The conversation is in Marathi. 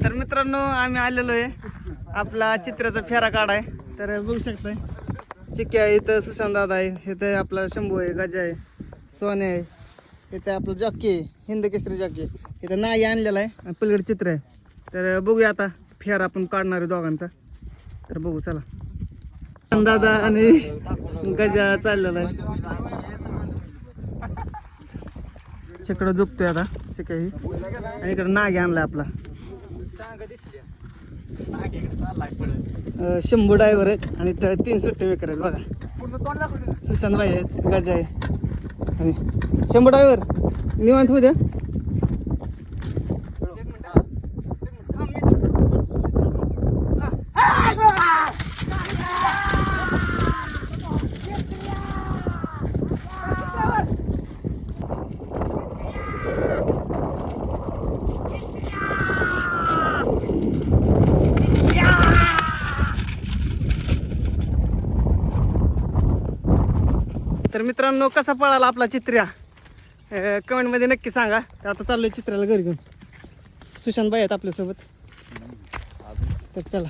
तर मित्रांनो आम्ही आलेलो आहे आपला चित्राचा फेरा काढाय. तर बघू शकताय चिक्की आहे इथं, सुशांत दादा आहे इथं, आपला शंभू आहे, गजा आहे, सोने आहे इथं, आपलं जॉकी आहे हिंद केसरी जॉकी इथं, नाही आणलेला आहे आणि पलीकडे चित्र आहे. तर बघूया आता फेरा आपण काढणार आहे दोघांचा. तर बघू चला. दादा आणि गजा चाललेला आहे. चिकडं झोपतोय आता चिका ही, आणि इकडे नाग आणलाय आपला. शंभू ड्रायव्हर आहेत आणि 3 सुट्टे वेकर आहेत बघा. सुशांत भाई आहेत, गजा आहे आणि शंभू ड्रायव्हर निवांत होऊ द्या. तर मित्रांनो कसा पळाला आपला चित्र्या कमेंटमध्ये नक्की सांगा. तर आता चाललोय चित्र्याला घरी घेऊन. सुशांत भाई आहेत आपल्यासोबत. तर चला.